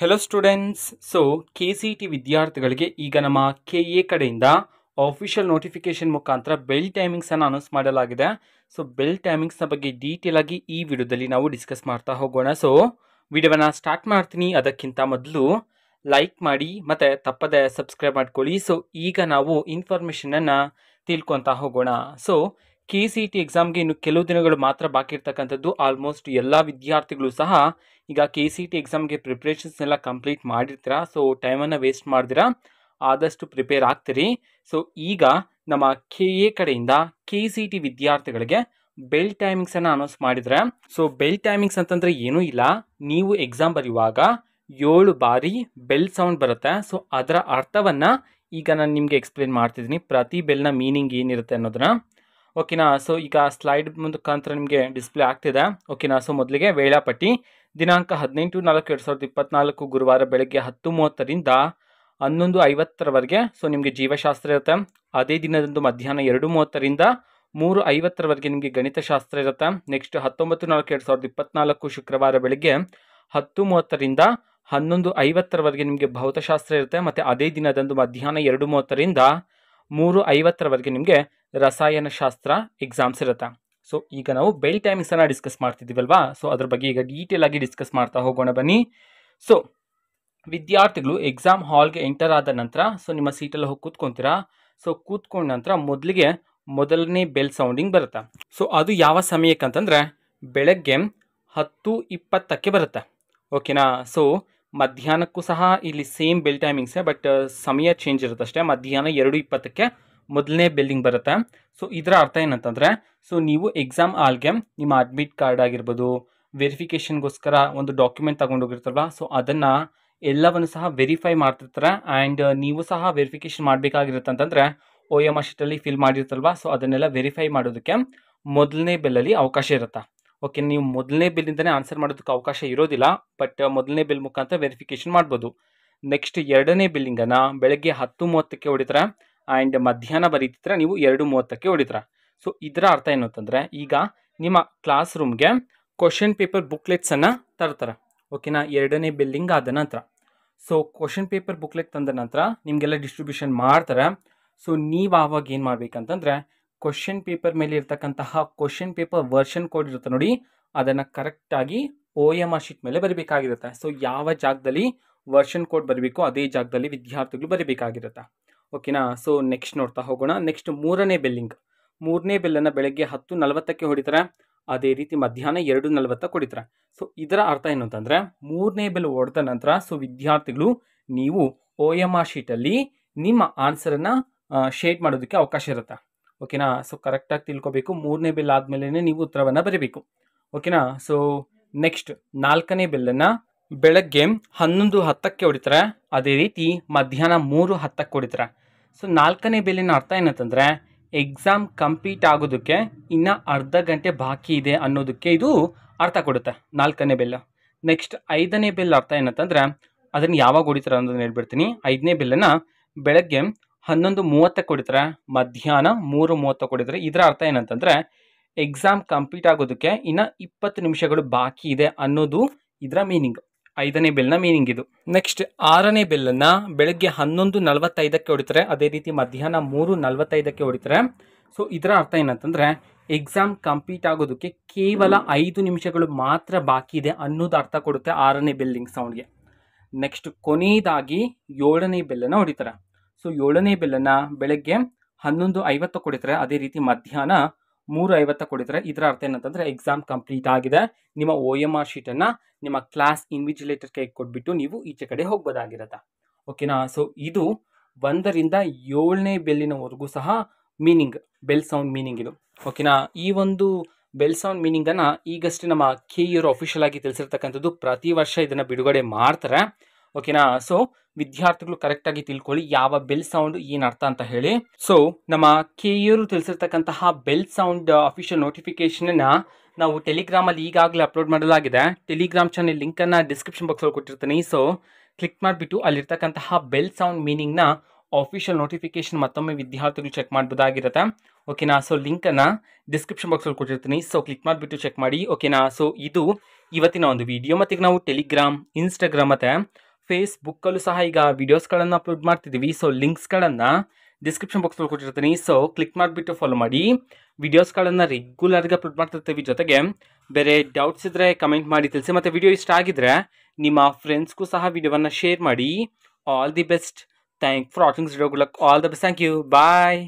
Hello students. K C T ವಿದ್ಯಾರ್ಥಿಗಳಿಗೆ ಈಗ ನಮ್ಮ ಕೆ ಎ ಕಡೆಯಿಂದ ಆಫಿಷಿಯಲ್ ನೋಟಿಫಿಕೇಶನ್ ಮುಖಾಂತರ ಬೆಲ್ ಟೈಮಿಂಗ್ಸನ್ನು ಅನೌನ್ಸ್ ಮಾಡಲಾಗಿದೆ. ಬೆಲ್ ಟೈಮಿಂಗ್ಸ್ನ ಬಗ್ಗೆ ಡೀಟೇಲ್ ಆಗಿ ಈ ವಿಡಿಯೋದಲ್ಲಿ ನಾವು ಡಿಸ್ಕಸ್ ಮಾಡ್ತಾ ಹೋಗೋಣ. ವಿಡಿಯೋವನ್ನು ಸ್ಟಾರ್ಟ್ ಮಾಡ್ತೀನಿ. ಅದಕ್ಕಿಂತ ಮೊದಲು ಲೈಕ್ ಮಾಡಿ ಮತ್ತು ತಪ್ಪದೆ ಸಬ್ಸ್ಕ್ರೈಬ್ ಮಾಡ್ಕೊಳ್ಳಿ. ಈಗ ನಾವು ಇನ್ಫಾರ್ಮೇಷನನ್ನು ತಿಳ್ಕೊತಾ ಹೋಗೋಣ. ಕೆ ಸಿ ಟಿ ಎಕ್ಸಾಮ್ಗೆ ಇನ್ನು ಕೆಲವು ದಿನಗಳು ಮಾತ್ರ ಬಾಕಿ ಇರ್ತಕ್ಕಂಥದ್ದು. ಆಲ್ಮೋಸ್ಟ್ ಎಲ್ಲ ವಿದ್ಯಾರ್ಥಿಗಳು ಸಹ ಈಗ ಕೆ ಸಿ ಟಿ ಎಕ್ಸಾಮ್ಗೆ ಪ್ರಿಪ್ರೇಷನ್ಸ್ನೆಲ್ಲ ಕಂಪ್ಲೀಟ್ ಮಾಡಿರ್ತೀರ. ಟೈಮನ್ನು ವೇಸ್ಟ್ ಮಾಡ್ದಿರಾ ಆದಷ್ಟು ಪ್ರಿಪೇರ್ ಆಗ್ತೀರಿ. ಈಗ ನಮ್ಮ ಕೆ ಎ ಕಡೆಯಿಂದ ಕೆ ಸಿ ಟಿ ವಿದ್ಯಾರ್ಥಿಗಳಿಗೆ ಬೆಲ್ ಟೈಮಿಂಗ್ಸನ್ನು ಅನೌನ್ಸ್ ಮಾಡಿದರೆ. ಬೆಲ್ ಟೈಮಿಂಗ್ಸ್ ಅಂತಂದರೆ ಏನೂ ಇಲ್ಲ, ನೀವು ಎಕ್ಸಾಮ್ ಬರೆಯುವಾಗ 7 ಬಾರಿ ಬೆಲ್ ಸೌಂಡ್ ಬರುತ್ತೆ. ಅದರ ಅರ್ಥವನ್ನು ಈಗ ನಾನು ನಿಮಗೆ ಎಕ್ಸ್ಪ್ಲೇನ್ ಮಾಡ್ತಿದ್ದೀನಿ. ಪ್ರತಿ ಬೆಲ್ನ ಮೀನಿಂಗ್ ಏನಿರುತ್ತೆ ಅನ್ನೋದನ್ನ. ಓಕೆನಾ. ಈಗ ಸ್ಲೈಡ್ ಮುಖಾಂತರ ನಿಮಗೆ ಡಿಸ್ಪ್ಲೇ ಆಗ್ತಿದೆ. ಓಕೆನಾ. ಮೊದಲಿಗೆ ವೇಳಾಪಟ್ಟಿ ದಿನಾಂಕ 18/4/2024 ಗುರುವಾರ ಬೆಳಗ್ಗೆ 10:30ರಿಂದ 11:50ರವರೆಗೆ ನಿಮಗೆ ಜೀವಶಾಸ್ತ್ರ ಇರುತ್ತೆ. ಅದೇ ದಿನದಂದು ಮಧ್ಯಾಹ್ನ 2:30ರಿಂದ 3:50ರವರೆಗೆ ನಿಮಗೆ ಗಣಿತಶಾಸ್ತ್ರ ಇರುತ್ತೆ. ನೆಕ್ಸ್ಟ್ 19/4/2024 ಶುಕ್ರವಾರ ಬೆಳಗ್ಗೆ 10:30ರಿಂದ 11:50ರವರೆಗೆ ನಿಮಗೆ ಭೌತಶಾಸ್ತ್ರ ಇರುತ್ತೆ. ಮತ್ತು ಅದೇ ದಿನದಂದು ಮಧ್ಯಾಹ್ನ 2:30ರಿಂದ 3:50ರವರೆಗೆ ನಿಮಗೆ ರಸಾಯನಶಾಸ್ತ್ರ ಎಕ್ಸಾಮ್ಸ್ ಇರುತ್ತೆ. ಈಗ ನಾವು ಬೆಲ್ ಟೈಮಿಂಗ್ಸನ್ನು ಡಿಸ್ಕಸ್ ಮಾಡ್ತಿದ್ದೀವಲ್ವಾ. ಅದ್ರ ಬಗ್ಗೆ ಈಗ ಡೀಟೇಲ್ ಆಗಿ ಡಿಸ್ಕಸ್ ಮಾಡ್ತಾ ಹೋಗೋಣ ಬನ್ನಿ. ವಿದ್ಯಾರ್ಥಿಗಳು ಎಕ್ಸಾಮ್ ಹಾಲ್ಗೆ ಎಂಟರ್ ಆದ ನಂತರ ನಿಮ್ಮ ಸೀಟಲ್ಲಿ ಹೋಗಿ ಕೂತ್ಕೊತೀರಾ. ಕೂತ್ಕೊಂಡ ನಂತರ ಮೊದಲನೇ ಬೆಲ್ ಸೌಂಡಿಂಗ್ ಬರುತ್ತೆ. ಅದು ಯಾವ ಸಮಯಕ್ಕೆ ಅಂತಂದರೆ ಬೆಳಗ್ಗೆ 10:20ಕ್ಕೆ ಬರುತ್ತೆ. ಓಕೆನಾ. ಮಧ್ಯಾಹ್ನಕ್ಕೂ ಸಹ ಇಲ್ಲಿ ಸೇಮ್ ಬೆಲ್ ಟೈಮಿಂಗ್ಸೇ, ಬಟ್ ಸಮಯ ಚೇಂಜ್ ಇರುತ್ತೆ ಅಷ್ಟೇ. ಮಧ್ಯಾಹ್ನ 2:20ಕ್ಕೆ ಮೊದಲನೇ ಬೆಲ್ಲಿಂಗ್ ಬರುತ್ತೆ. ಇದರ ಅರ್ಥ ಏನಂತಂದರೆ ನೀವು ಎಕ್ಸಾಮ್ ಹಾಲ್ಗೆ ನಿಮ್ಮ ಅಡ್ಮಿಟ್ ಕಾರ್ಡ್ ಆಗಿರ್ಬೋದು, ವೆರಿಫಿಕೇಷನ್ಗೋಸ್ಕರ ಒಂದು ಡಾಕ್ಯುಮೆಂಟ್ ತಗೊಂಡೋಗಿರ್ತಲ್ವ, ಅದನ್ನು ಎಲ್ಲವನ್ನು ಸಹ ವೆರಿಫೈ ಮಾಡ್ತಿರ್ತಾರೆ. ಆ್ಯಂಡ್ ನೀವು ಸಹ ವೆರಿಫಿಕೇಷನ್ ಮಾಡಬೇಕಾಗಿರುತ್ತೆ. ಅಂತಂದರೆ OMR ಶೀಟಲ್ಲಿ ಫಿಲ್ ಮಾಡಿರ್ತಲ್ವ, ಅದನ್ನೆಲ್ಲ ವೆರಿಫೈ ಮಾಡೋದಕ್ಕೆ ಮೊದಲನೇ ಬೆಲ್ಲಲ್ಲಿ ಅವಕಾಶ ಇರುತ್ತೆ. ಓಕೆ, ನೀವು ಮೊದಲನೇ ಬೆಲ್ಲಿಂದನೇ ಆನ್ಸರ್ ಮಾಡೋದಕ್ಕೆ ಅವಕಾಶ ಇರೋದಿಲ್ಲ, ಬಟ್ ಮೊದಲನೇ ಬೆಲ್ ಮುಖಾಂತರ ವೆರಿಫಿಕೇಷನ್ ಮಾಡ್ಬೋದು. ನೆಕ್ಸ್ಟ್ ಎರಡನೇ ಬಿಲ್ಲಿಂಗನ್ನು ಬೆಳಗ್ಗೆ 10:30ಕ್ಕೆ ಹೊಡಿತಾರೆ. ಆ್ಯಂಡ್ ಮಧ್ಯಾಹ್ನ ಬರೀತಿದ್ರೆ ನೀವು 2:30ಕ್ಕೆ ಹೊಡಿತಾರೆ. ಇದರ ಅರ್ಥ ಏನು ಅಂತಂದರೆ ಈಗ ನಿಮ್ಮ ಕ್ಲಾಸ್ ರೂಮ್ಗೆ ಕ್ವಶನ್ ಪೇಪರ್ ಬುಕ್ಲೆಟ್ಸನ್ನು ತರ್ತಾರೆ. ಓಕೆನಾ. ಎರಡನೇ ಬಿಲ್ಲಿಂಗ್ ಆದ ನಂತರ ಕ್ವಶನ್ ಪೇಪರ್ ಬುಕ್ಲೆಟ್ ತಂದ ನಂತರ ನಿಮಗೆಲ್ಲ ಡಿಸ್ಟ್ರಿಬ್ಯೂಷನ್ ಮಾಡ್ತಾರೆ. ನೀವು ಆವಾಗ ಏನು ಮಾಡಬೇಕಂತಂದರೆ ಕ್ವಶನ್ ಪೇಪರ್ ಮೇಲೆ ಇರ್ತಕ್ಕಂತಹ ಕ್ವಶನ್ ಪೇಪರ್ ವರ್ಷನ್ ಕೋಡ್ ಇರುತ್ತೆ ನೋಡಿ, ಅದನ್ನು ಕರೆಕ್ಟಾಗಿ OMR ಶೀಟ್ ಮೇಲೆ ಬರೀಬೇಕಾಗಿರುತ್ತೆ. ಯಾವ ಜಾಗದಲ್ಲಿ ವರ್ಷನ್ ಕೋಡ್ ಬರಬೇಕು ಅದೇ ಜಾಗದಲ್ಲಿ ವಿದ್ಯಾರ್ಥಿಗಳು ಬರೀಬೇಕಾಗಿರುತ್ತೆ. ಓಕೆನಾ. ನೆಕ್ಸ್ಟ್ ನೋಡ್ತಾ ಹೋಗೋಣ. ನೆಕ್ಸ್ಟ್ ಮೂರನೇ ಬೆಲ್ಲನ್ನು ಬೆಳಗ್ಗೆ 10:40ಕ್ಕೆ ಹೊಡಿತಾರೆ. ಅದೇ ರೀತಿ ಮಧ್ಯಾಹ್ನ 2:40ಕ್ಕೆ ಹೊಡಿತಾರೆ. ಇದರ ಅರ್ಥ ಏನು ಅಂತಂದರೆ ಮೂರನೇ ಬೆಲ್ ಹೊಡೆದ ನಂತರ ವಿದ್ಯಾರ್ಥಿಗಳು ನೀವು OMR ಶೀಟಲ್ಲಿ ನಿಮ್ಮ ಆನ್ಸರನ್ನು ಶೇಡ್ ಮಾಡೋದಕ್ಕೆ ಅವಕಾಶ ಇರುತ್ತೆ. ಓಕೆನಾ. ಕರೆಕ್ಟಾಗಿ ತಿಳ್ಕೊಬೇಕು. ಮೂರನೇ ಬೆಲ್ ಆದಮೇಲೆ ನೀವು ಉತ್ತರವನ್ನು ಬರೀಬೇಕು. ಓಕೆನಾ. ನೆಕ್ಸ್ಟ್ ನಾಲ್ಕನೇ ಬೆಲ್ಲನ್ನು ಬೆಳಗ್ಗೆ 11:10ಕ್ಕೆ ಹೊಡಿತಾರೆ. ಅದೇ ರೀತಿ ಮಧ್ಯಾಹ್ನ 3:10ಕ್ಕೆ ಹೊಡಿತಾರೆ. ನಾಲ್ಕನೇ ಬೆಲ್ಲಿನ ಅರ್ಥ ಏನಂತಂದರೆ ಎಕ್ಸಾಮ್ ಕಂಪ್ಲೀಟ್ ಆಗೋದಕ್ಕೆ ಇನ್ನು ಅರ್ಧ ಗಂಟೆ ಬಾಕಿ ಇದೆ ಅನ್ನೋದಕ್ಕೆ ಇದು ಅರ್ಥ ಕೊಡುತ್ತೆ, ನಾಲ್ಕನೇ ಬೆಲ್ಲ. ನೆಕ್ಸ್ಟ್ ಐದನೇ ಬೆಲ್ ಅರ್ಥ ಏನಂತಂದರೆ ಅದನ್ನು ಯಾವಾಗ ಹೊಡಿತಾರೆ ಅನ್ನೋದನ್ನ ಹೇಳ್ಬಿಡ್ತೀನಿ. ಐದನೇ ಬೆಲ್ಲನ್ನು ಬೆಳಗ್ಗೆ 11:30ಕ್ಕೆ ಹೊಡಿತಾರೆ, ಮಧ್ಯಾಹ್ನ 3:30ಕ್ಕೆ ಹೊಡಿತಾರೆ. ಇದರ ಅರ್ಥ ಏನಂತಂದರೆ ಎಕ್ಸಾಮ್ ಕಂಪ್ಲೀಟ್ ಆಗೋದಕ್ಕೆ ಇನ್ನು 20 ನಿಮಿಷಗಳು ಬಾಕಿ ಇದೆ ಅನ್ನೋದು ಇದರ ಮೀನಿಂಗ್. ಐದನೇ ಬೆಲ್ನ ಮೀನಿಂಗ್ ಇದು. ನೆಕ್ಸ್ಟ್ ಆರನೇ ಬೆಲ್ಲನ್ನು ಬೆಳಗ್ಗೆ 11:45ಕ್ಕೆ ಹೊಡಿತಾರೆ. ಅದೇ ರೀತಿ ಮಧ್ಯಾಹ್ನ 3:45ಕ್ಕೆ ಹೊಡಿತಾರೆ. ಇದರ ಅರ್ಥ ಏನಂತಂದರೆ ಎಕ್ಸಾಮ್ ಕಂಪ್ಲೀಟ್ ಆಗೋದಕ್ಕೆ ಕೇವಲ 5 ನಿಮಿಷಗಳು ಮಾತ್ರ ಬಾಕಿ ಇದೆ ಅನ್ನೋದು ಅರ್ಥ ಕೊಡುತ್ತೆ ಆರನೇ ಬೆಲ್ಲಿಂಗ್ ಸೌಂಡ್ಗೆ. ನೆಕ್ಸ್ಟ್ ಕೊನೆಯದಾಗಿ ಏಳನೇ ಬೆಲ್ಲನ್ನು ಹೊಡಿತಾರೆ. ಏಳನೇ ಬೆಲ್ಲನ್ನು ಬೆಳಗ್ಗೆ 11:50ಕ್ಕೆ ಹೊಡಿತಾರೆ. ಅದೇ ರೀತಿ ಮಧ್ಯಾಹ್ನ 3:50ಕ್ಕೆ ಹೊಡಿತಾರೆ. ಇದರ ಅರ್ಥ ಏನಂತಂದರೆ ಎಕ್ಸಾಮ್ ಕಂಪ್ಲೀಟ್ ಆಗಿದೆ. ನಿಮ್ಮ OMR ಶೀಟನ್ನು ನಿಮ್ಮ ಕ್ಲಾಸ್ ಇನ್ವಿಜಿಲೇಟರ್ ಕೈಗೆ ಕೊಟ್ಬಿಟ್ಟು ನೀವು ಈಚೆ ಕಡೆ ಹೋಗ್ಬೋದಾಗಿರುತ್ತೆ. ಓಕೆನಾ. ಇದು 1ರಿಂದ 7ನೇ ಬೆಲ್ಲಿನವರೆಗೂ ಸಹ ಮೀನಿಂಗ್, ಬೆಲ್ ಸೌಂಡ್ ಮೀನಿಂಗ್ ಇದು. ಓಕೆನಾ. ಈ ಒಂದು ಬೆಲ್ ಸೌಂಡ್ ಮೀನಿಂಗನ್ನು ಈಗಷ್ಟೇ ನಮ್ಮ KEಯವರು ಅಫಿಷಿಯಲ್ ಆಗಿ ತಿಳಿಸಿರ್ತಕ್ಕಂಥದ್ದು. ಪ್ರತಿ ವರ್ಷ ಇದನ್ನು ಬಿಡುಗಡೆ ಮಾಡ್ತಾರೆ. ಓಕೆನಾ. ವಿದ್ಯಾರ್ಥಿಗಳು ಕರೆಕ್ಟಾಗಿ ತಿಳ್ಕೊಳ್ಳಿ ಯಾವ ಬೆಲ್ ಸೌಂಡ್ ಏನು ಅರ್ಥ ಅಂತ ಹೇಳಿ. ನಮ್ಮ KEಯವರು ತಿಳಿಸಿರ್ತಕ್ಕಂತಹ ಬೆಲ್ ಸೌಂಡ್ ಅಫಿಷಿಯಲ್ ನೋಟಿಫಿಕೇಶನನ್ನು ನಾವು ಟೆಲಿಗ್ರಾಮಲ್ಲಿ ಈಗಾಗಲೇ ಅಪ್ಲೋಡ್ ಮಾಡಲಾಗಿದೆ. ಟೆಲಿಗ್ರಾಮ್ ಚಾನೆಲ್ ಲಿಂಕನ್ನು ಡಿಸ್ಕ್ರಿಪ್ಷನ್ ಬಾಕ್ಸಲ್ಲಿ ಕೊಟ್ಟಿರ್ತೀನಿ. ಕ್ಲಿಕ್ ಮಾಡಿಬಿಟ್ಟು ಅಲ್ಲಿರ್ತಕ್ಕಂತಹ ಬೆಲ್ ಸೌಂಡ್ ಮೀನಿಂಗ್ನ ಆಫಿಷಿಯಲ್ ನೋಟಿಫಿಕೇಶನ್ ಮತ್ತೊಮ್ಮೆ ವಿದ್ಯಾರ್ಥಿಗಳು ಚೆಕ್ ಮಾಡ್ಬೋದಾಗಿರುತ್ತೆ. ಓಕೆನಾ. ಲಿಂಕನ್ನು ಡಿಸ್ಕ್ರಿಪ್ಷನ್ ಬಾಕ್ಸಲ್ಲಿ ಕೊಟ್ಟಿರ್ತೀನಿ. ಕ್ಲಿಕ್ ಮಾಡಿಬಿಟ್ಟು ಚೆಕ್ ಮಾಡಿ. ಓಕೆನಾ. ಇದು ಇವತ್ತಿನ ಒಂದು ವಿಡಿಯೋ. ಮತ್ತು ಈಗ ನಾವು ಟೆಲಿಗ್ರಾಮ್, ಇನ್ಸ್ಟಾಗ್ರಾಮ್ ಮತ್ತು ಫೇಸ್ಬುಕ್ಕಲ್ಲೂ ಸಹ ಈಗ ವಿಡಿಯೋಸ್ಗಳನ್ನು ಅಪ್ಲೋಡ್ ಮಾಡ್ತಿದ್ದೀವಿ. ಸೊ ಲಿಂಕ್ಸ್ಗಳನ್ನು ಡಿಸ್ಕ್ರಿಪ್ಷನ್ ಬಾಕ್ಸಲ್ಲಿ ಕೊಟ್ಟಿರ್ತೀನಿ. ಸೊ ಕ್ಲಿಕ್ ಮಾಡಿಬಿಟ್ಟು ಫಾಲೋ ಮಾಡಿ. ವಿಡಿಯೋಸ್ಗಳನ್ನು ರೆಗ್ಯುಲರ್ಗೆ ಅಪ್ಲೋಡ್ ಮಾಡ್ತಿರ್ತೀವಿ. ಜೊತೆಗೆ ಬೇರೆ ಡೌಟ್ಸ್ ಇದ್ದರೆ ಕಮೆಂಟ್ ಮಾಡಿ ತಿಳಿಸಿ. ಮತ್ತು ವಿಡಿಯೋ ಇಷ್ಟ ಆಗಿದ್ರೆ ನಿಮ್ಮ ಫ್ರೆಂಡ್ಸ್ಗೂ ಸಹ ವಿಡಿಯೋವನ್ನು ಶೇರ್ ಮಾಡಿ. All the best. Thank for watching video. Good luck. All the best. Thank you. Bye.